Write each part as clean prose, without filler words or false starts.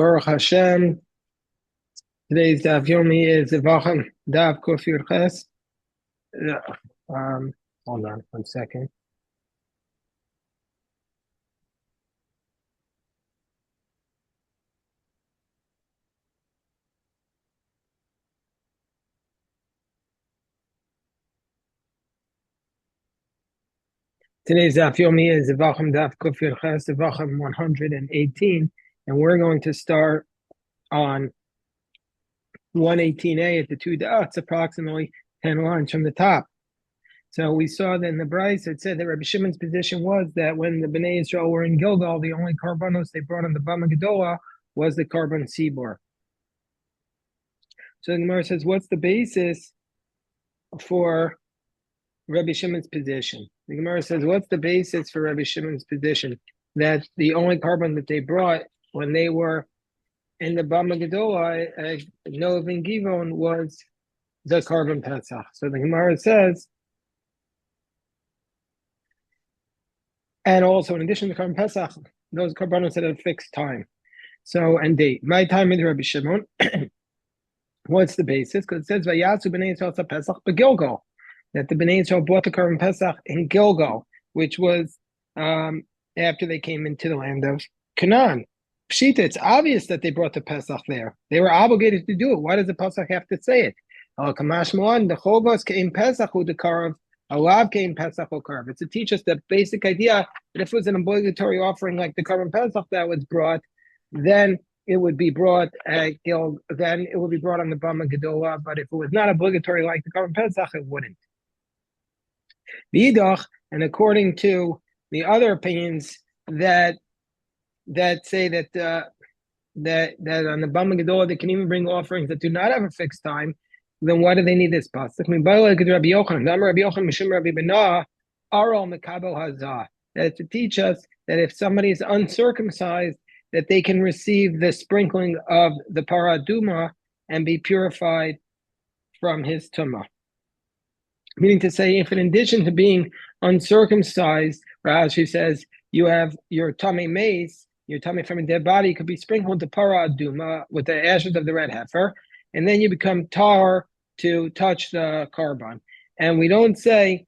Baruch Hashem. Today's daf yomi is Zevachim daf Kuf Yud Ches. Hold on 1 second. Today's daf yomi is Zevachim daf Kuf Yud Ches, Zevachim 118, and we're going to start on 118a at the two dots, approximately 10 lines from the top. So we saw that in the Bryce, it said that Rabbi Shimon's position was that when the Bnei Israel were in Gilgal, the only karbanos they brought on the Bama Gedola was the carbon Sibor. So the Gemara says, what's the basis for Rabbi Shimon's position? The Gemara says, what's the basis for Rabbi Shimon's position? That the only carbon that they brought when they were in the Bama Gedola, Nov and Givon, was the carbon Pesach. So the Gemara says, and also in addition to carbon Pesach, those carbonos had a fixed time. So, and date. My time is Rabbi Shimon. What's the basis? Because it says, Vayatzu b'nei Yisrael Pesach b'Gilgal, that the Bnei Yisrael brought the carbon Pesach in Gilgal, which was after they came into the land of Canaan. Pshita, it's obvious that they brought the Pesach there. They were obligated to do it. Why does the Pesach have to say it? Kamash Moan, the Chovos came Pesach who the Karav, Alav came Pesach who Karav. It's to teach us the basic idea that if it was an obligatory offering like the carbon Pesach that was brought, then it would be brought then it would be brought on the Bama Gedola, but if it was not obligatory like the carbon Pesach, it wouldn't. B'idach, and according to the other opinions that say that on the Bama Gedola they can even bring offerings that do not have a fixed time, then why do they need this pasuk? That is to teach us that if somebody is uncircumcised, that they can receive the sprinkling of the paraduma and be purified from his tumah. Meaning to say, if in addition to being uncircumcised, Rashi says, you have your tummy mace, your tummy from a dead body could be sprinkled to paraduma with the ashes of the red heifer, and then you become tar to touch the carbon. And we don't say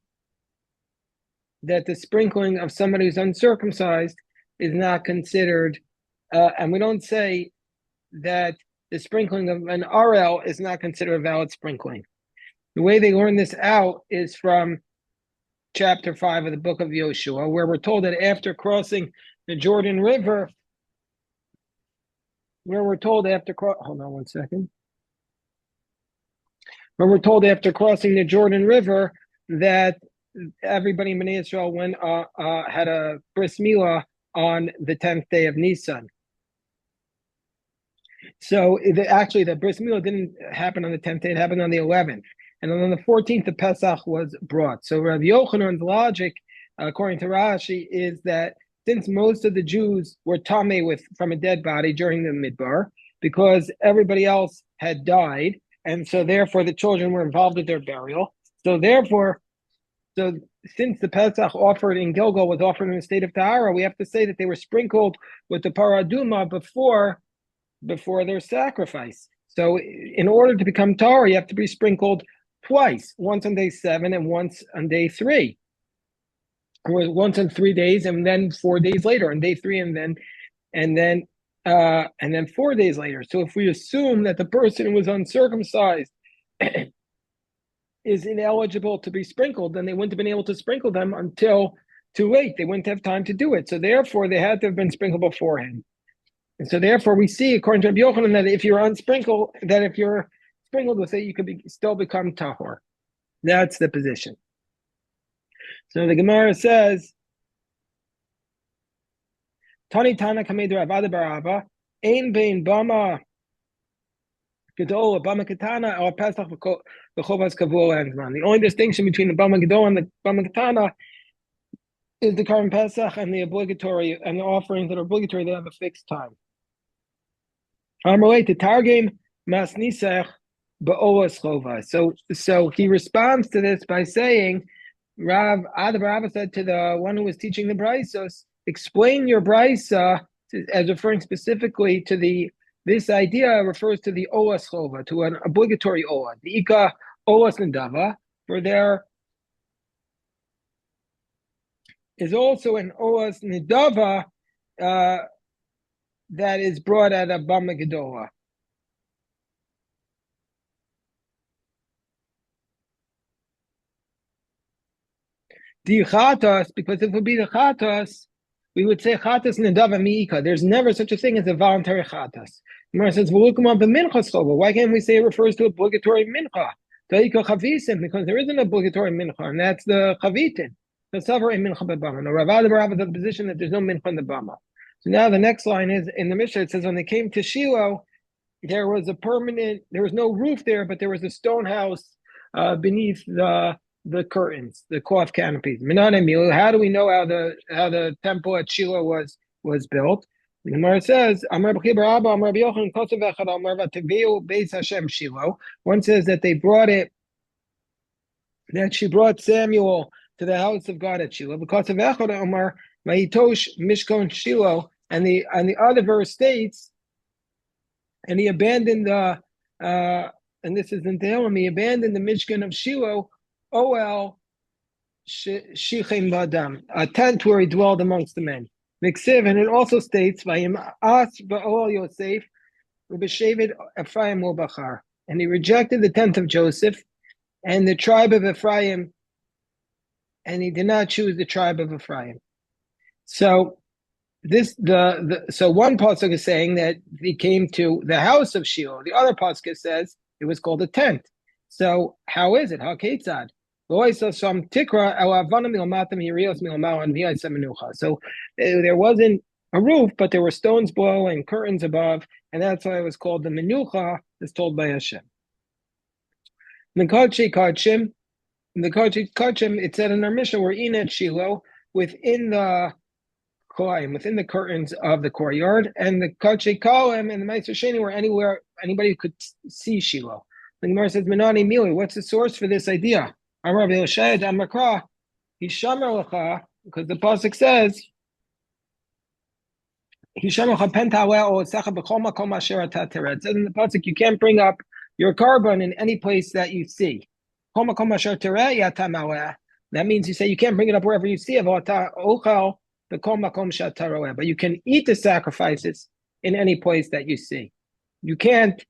that the sprinkling of somebody who's uncircumcised is not considered, and we don't say that the sprinkling of an RL is not considered a valid sprinkling. The way they learn this out is from chapter 5 of the book of Yoshua, where we're told that after crossing the Jordan River, where we're told after crossing the Jordan River that everybody in Bnei Israel had a bris milah on the 10th day of Nisan. So actually the bris milah didn't happen on the 10th day, it happened on the 11th. And then on the 14th, the Pesach was brought. So Rav Yochanan's logic, according to Rashi, is that since most of the Jews were tamei from a dead body during the Midbar, because everybody else had died, and so therefore the children were involved in their burial. So since the Pesach offered in Gilgal was offered in a state of Tahara, we have to say that they were sprinkled with the paraduma before their sacrifice. So in order to become Tahara, you have to be sprinkled twice, once on day 7 and once on day 3, or once on 3 days and then 4 days later on day 3 and then 4 days later. So if we assume that the person who was uncircumcised is ineligible to be sprinkled, then they wouldn't have been able to sprinkle them until too late. They wouldn't have time to do it. So therefore, they had to have been sprinkled beforehand. And so therefore, we see, according to Rabbi Yochanan, that if you're sprinkled with it, you could still become tahor. That's the position. So the Gemara says, Tani Tana Kamed Ravada Barava, Ein Bein Bama Gedola, Bama Katana, or Pesach B'Chovas Kavul Anzman. The only distinction between the Bama Gedola and the Bama Katana is the carbon Pesach and the obligatory and the offerings that are obligatory that have a fixed time. Amalei to Targim Mas Nisach. So he responds to this by saying, Rav said to the one who was teaching the Braisos, explain your Braisa as referring specifically to the This idea refers to the Oas Chova, to an obligatory Oa. The Ika Oas Nidava, for there is also an Oas Nidava that is brought at a Bama Gedola. The chatas, because if it would be the chatas, we would say chatas nedava miika. There's never such a thing as a voluntary chatas. Gemara says, why can't we say it refers to obligatory mincha? Because there is an obligatory mincha, and that's the chavitin. The savar mincha bebama. No, Ravad Barav is the position that there's no mincha in the bama. So now the next line is in the Mishnah. It says when they came to Shiloh, there was no roof there, but there was a stone house beneath the curtains, the cloth canopies. How do we know how the temple at Shiloh was built? The Gemara says, one says that she brought Samuel to the house of God at Shiloh. Because of Echad Omar, Ma'itosh Mishkon Shiloh, and the other verse states, and he abandoned and this is in Tehillim, he abandoned the Mishkan of Shiloh, Oel Shichem Badam, a tent where he dwelled amongst the men. Miksiv, and it also states, Vayim As Ba'ol Yosef, Ubeshevet Ephraim Ubachar, and he rejected the tent of Joseph and the tribe of Ephraim, and he did not choose the tribe of Ephraim. So so one pasuk is saying that he came to the house of Shiloh. The other pasuk says it was called a tent. So how is it? Haketzad? So there wasn't a roof, but there were stones below and curtains above, and that's why it was called the menucha, as told by Hashem. The Kachim, it said in our Mishnah, we're in at Shiloh within the curtains of the courtyard, and the Kachei Kalim and the Meiser Sheni were anywhere anybody could see Shiloh. The Gemara says, Menani Mili, what's the source for this idea? Amar B'Yoshaya Amakra, Hishamar Lecha, because the pasuk says, Hishamar Lecha Pentaweh O Tzecha B'Chol Makom Asher Ata Tered. It says in the pasuk, you can't bring up your carbon in any place that you see. Chol Makom Asher Tered Yata Maweh. That means you say you can't bring it up wherever you see it. But you can eat the sacrifices in any place that you see. You can't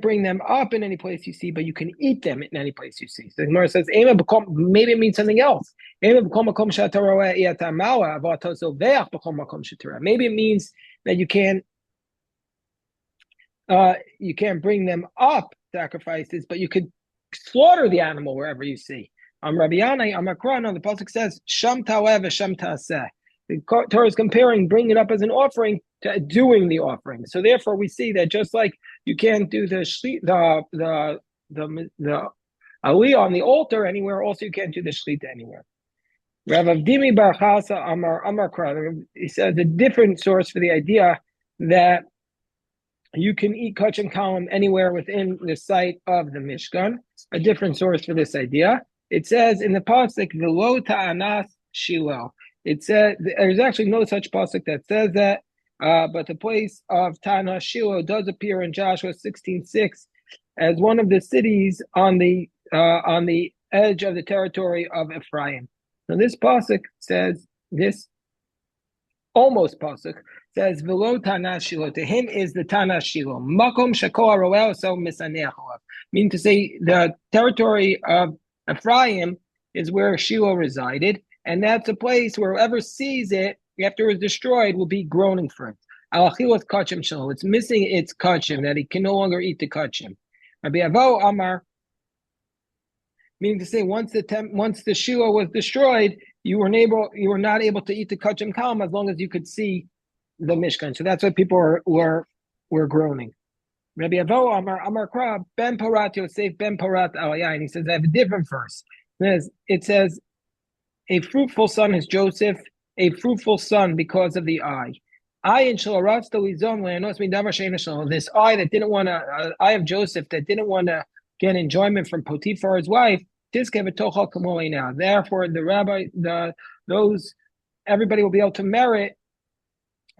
bring them up in any place you see, but you can eat them in any place you see. So the Gemara says, maybe it means something else. Maybe it means that you can't bring them up sacrifices, but you could slaughter the animal wherever you see. Rabbi Yanai, Amakran, the pasuk says, Sham Taweh v'Sham Ta'aseh. The Torah is comparing bringing it up as an offering to doing the offering. So therefore, we see that just like you can't do the aliyah on the altar anywhere, also you can't do the shlita anywhere. Rav Avdimi Bar Chasa Amar Kra, he says a different source for the idea that you can eat kach and kalam anywhere within the site of the Mishkan. A different source for this idea. It says in the pasuk, "V'lo ta'anas Shiloh." It says there's actually no such pasuk that says that, but the place of Ta'anas Shiloh does appear in Joshua 16:6 as one of the cities on the edge of the territory of Ephraim. So this pasuk says this. Almost pasuk says v'lo Ta'anas Shiloh. To him is the Ta'anas Shiloh. Makom shakol haroel so misaneach. Meaning to say the territory of Ephraim is where Shiloh resided, and that's a place where whoever sees it after it's destroyed will be groaning for it. Alachilas kachim Shiloh. It's missing its kachim, that he can no longer eat the kachim. Rabbi Avo Amar, meaning to say once the Shiloh was destroyed, you were not able to eat the kachim kalam as long as you could see the Mishkan. So that's why people were groaning. Rabbi Avo Amar Krab Ben Parat Yosef Ben Parat Aliyah, and he says I have a different verse. It says a fruitful son is Joseph, a fruitful son because of the eye. This eye that eye of Joseph that didn't want to get enjoyment from Potiphar, his wife. Now, therefore, everybody will be able to merit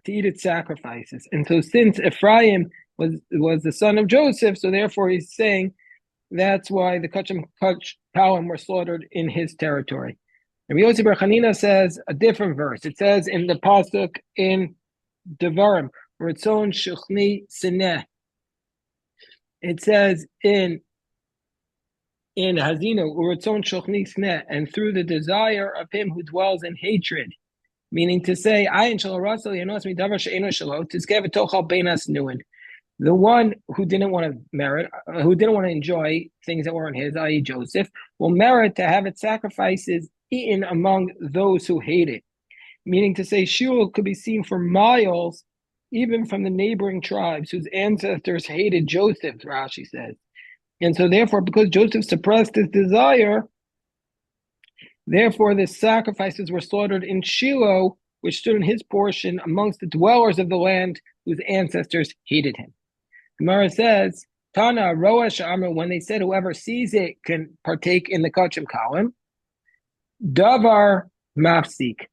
to eat its sacrifices. And so since Ephraim was the son of Joseph, so therefore he's saying that's why the Kachim Kalim were slaughtered in his territory. And Yosef Bar Chanina says a different verse. It says in the pasuk in Devarim, Ratzon Shuchni Sineh. It says in Hazinu, Uratzon Shuchni Sineh, and through the desire of him who dwells in hatred, meaning to say, Ayin Shal Rasal Yanos Midavar She'eno Shalo Tizkev Tochal Beinas Nuin. The one who didn't want to merit, who didn't want to enjoy things that weren't his, i.e. Joseph, will merit to have its sacrifices eaten among those who hate it. Meaning to say, Shul could be seen for miles, even from the neighboring tribes whose ancestors hated Joseph, Rashi says. And so therefore, because Joseph suppressed his desire, therefore the sacrifices were slaughtered in Shiloh, which stood in his portion amongst the dwellers of the land whose ancestors hated him. Gemara says, Tana, Roa Sha'amr, when they said whoever sees it can partake in the Kachim Kalim, Davar Mafsik.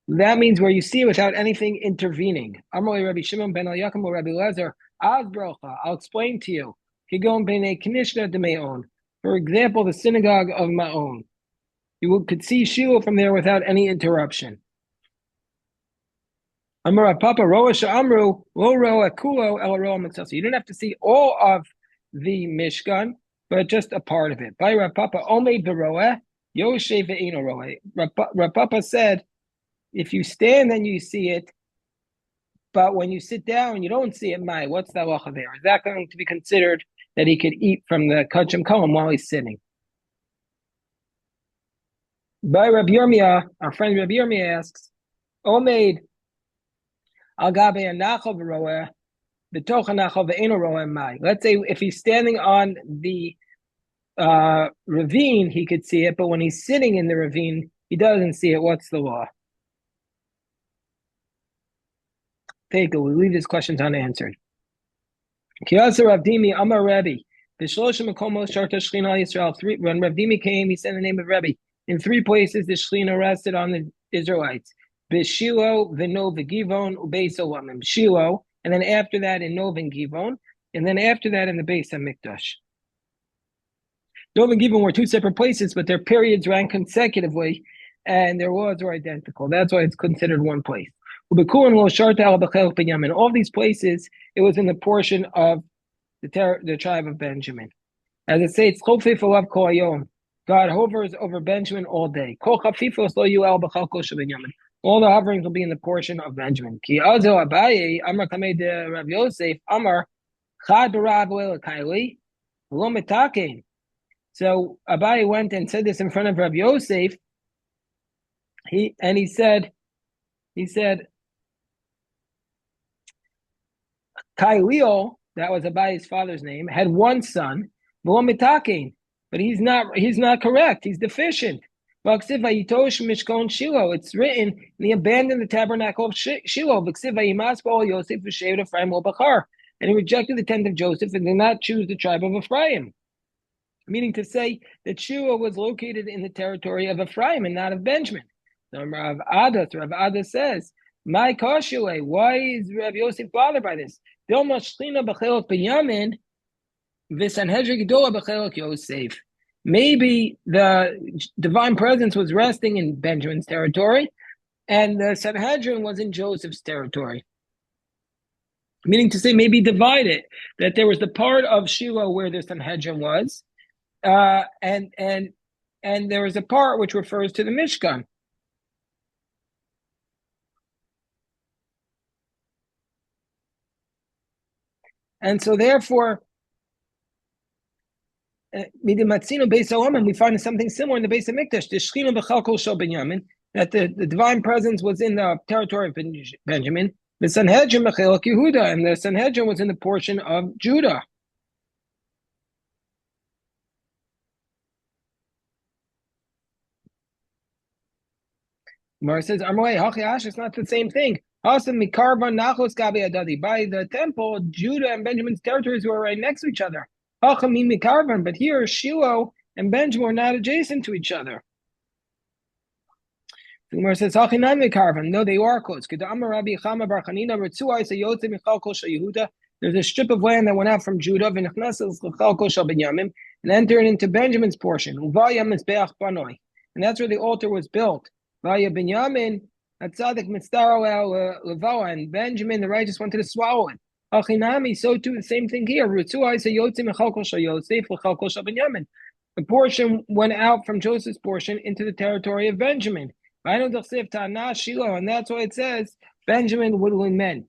That means where you see it without anything intervening. Amrli Rabbi Shimon ben Al-Yakim or Rabbi Lezer, Az Brocha, I'll explain to you. Kigon b'nei Knishna de Me'on. For example, the synagogue of Ma'on. You could see Shiloh from there without any interruption. Amar Papa Roa Sha'amru, Lo Roa Kulo El Roa Mitzvah. You didn't have to see all of the Mishkan, but just a part of it. By Papa Omeid Beroeh, Yoshe Ve'ino Roeh. Papa said, if you stand and you see it, but when you sit down you don't see it, what's the halacha there? Is that going to be considered that he could eat from the Kachim Kalim while he's sitting? By Rabbi Yirmiyah, our friend Rabbi Yirmiyah asks, Omeid Al-Gabe Anachal V'Roeh, B'toch Anachal Ve'eno Roeh Mai. Let's say if he's standing on the ravine, he could see it, but when he's sitting in the ravine, he doesn't see it. What's the law? We leave these questions unanswered. Kiyasa Rav Dimi Amar Rebbe. When Rav Dimi came, he said in the name of Rebbe. In 3 places, the Shechina rested on the Israelites. B'Shilo, V'Nov, V'Givon, Ubeis Olamim. Shiloh, and then after that in Nov and Givon, and then after that in the Beis HaMikdash. Nov and Givon were 2 separate places, but their periods ran consecutively, and their laws were identical. That's why it's considered one place. In all these places, it was in the portion of the tribe of Benjamin. As it says, God hovers over Benjamin all day. All the hoverings will be in the portion of Benjamin. So Abaye went and said this in front of Rav Yosef. He said, Kailio, that was Abaye's father's name, had 1 son, but he's not correct. He's deficient. It's written, and he abandoned the tabernacle of Shiloh. And he rejected the tent of Joseph and did not choose the tribe of Ephraim. Meaning to say that Shiloh was located in the territory of Ephraim and not of Benjamin. So Rav Ada says, my Koshule, why is Rav Yosef bothered by this? Maybe the divine presence was resting in Benjamin's territory, and the Sanhedrin was in Joseph's territory. Meaning to say, maybe divided, that there was the part of Shiloh where the Sanhedrin was, and there was a part which refers to the Mishkan. And so therefore, we find something similar in the Beis HaMikdash, that the divine presence was in the territory of Benjamin, the Sanhedrin Mechelak Yehuda, and the Sanhedrin was in the portion of Judah. Mar says, it's not the same thing. By the temple, Judah and Benjamin's territories were right next to each other. But here, Shiloh and Benjamin were not adjacent to each other. The Gemara says, "Hachinami karvan." No, they are close. There's a strip of land that went out from Judah and entered into Benjamin's portion. And that's where the altar was built. And Benjamin, the righteous, wanted to swallow it. So too, the same thing here. The portion went out from Joseph's portion into the territory of Benjamin. And that's why it says Benjamin would win men.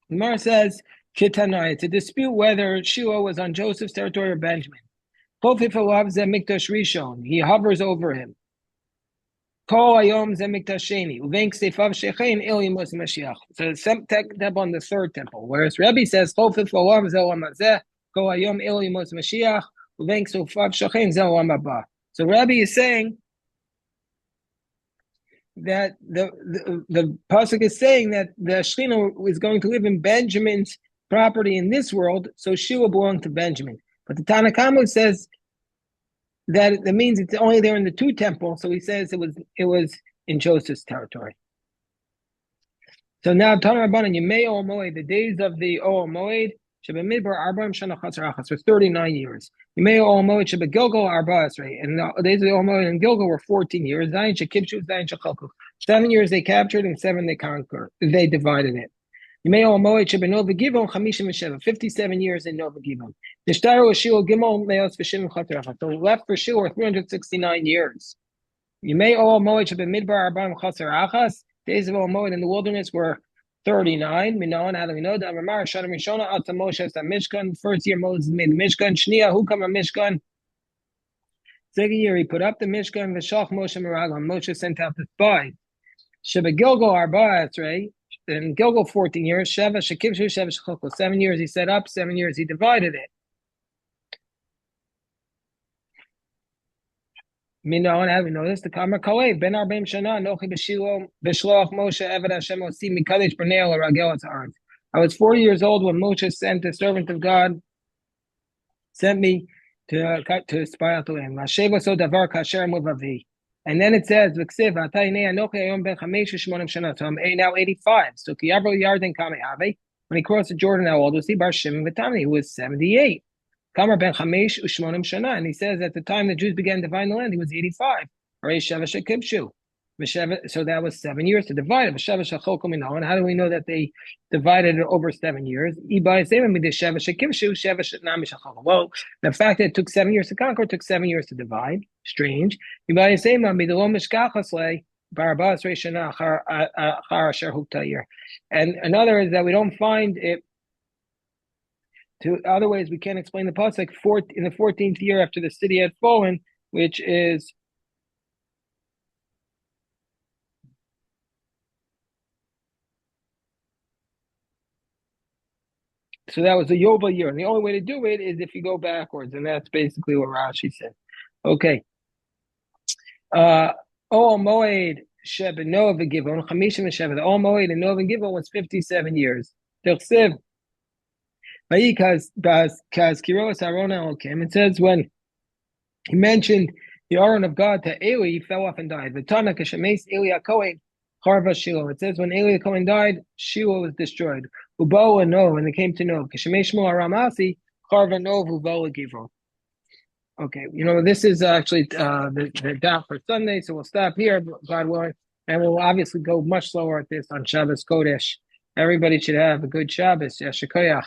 The Gemara says, Kitana, it's a dispute whether Shiloh was on Joseph's territory or Benjamin. He hovers over him. So the temple on the third temple, whereas Rebbe says, so Rebbe is saying that the pasuk is saying that the Shechina is going to live in Benjamin's property in this world, so she will belong to Benjamin. But the Tanna Kamma says that means it's only there in the two temples, so he says it was in Joseph's territory. So now Tanna Rabbanan Yemei Ol Moed, the days of the Ol Moed, Shebemidbar Arba'im Shana Chatzar Achas, was 39 years. Yemei Ol Moed Shebegilgal Arba Esrei, and the days of the Ol Moed in Gilgal were 14 years. Zayin Shekibshu, Zayin Shechalku. 7 years they captured, and 7 they conquered. They divided it. Yemei Ol Moed Shebenova Givon Chamishim V'Sheva, 57 years in Nova Givon. Nishtaru Shilo Gimel Meos V'Shivim Chatzar Achas. So left for Shilo were 369 years. Yemei Ol Moed Shebemidbar Arba'im Chatzar Achas. Days of Ol Moed in the wilderness were 39. Minon, how do we know that? Ramar Shana Mishona Alta Moshe Mishkan. First year Moses made the Mishkan. Shnia, who come a Mishkan? Second year he put up the Mishkan. V'shach Moshe Meraglam. Moshe sent out the spies. Sheba Gilgal Arba Esrei. In Gilgal 14 years. Sheva Shekivshu Sheva Shechokol. 7 years he set up. 7 years he divided it. Minon, how do we know this? The Kamar Kalev Ben Arbim Shana Nochi B'Shilo B'Shloach Moshe Eved Hashem Osi Mikadesh B'Nei L'Ragel Tzarz. I was 40 years old when Moshe sent the servant of God, sent me to spy out the land. V'Sheva So Davar Kasher Muvavi. And then it says, V'Ksiv Atayinei Anochi Ayom Ben Chamesh Shmonim Shana. So I'm now 85. So Kiyavro Yarden Kamei Ave. When he crossed the Jordan, how old was he? Bar Shimon V'Tamni, who was 78. Kamar ben Chamesh Ushmonim Shana, and he says at the time the Jews began dividing the land, he was 85. So that was 7 years to divide it. And how do we know that they divided it over 7 years? Well, the fact that it took 7 years to conquer, it took 7 years to divide. Strange. And another is that we don't find it. To other ways, we can't explain the pasuk in the 14th year after the city had fallen, which is so that was the Yovel year, and the only way to do it is if you go backwards, and that's basically what Rashi said. Okay. Ol Moed Sheb Nov Givon Chamishim Sheva. The Ol Moed in Nov Givon was 57 years. Tersiv. It says when he mentioned the Aron of God to Eli, he fell off and died. It says when Eli Cohen died, Shiloh was destroyed. Ubo and Nov, when they came to Nov. Okay, this is actually the daf for Sunday, so we'll stop here, God willing, and we'll obviously go much slower at this on Shabbos Kodesh. Everybody should have a good Shabbos. Yashikoyach.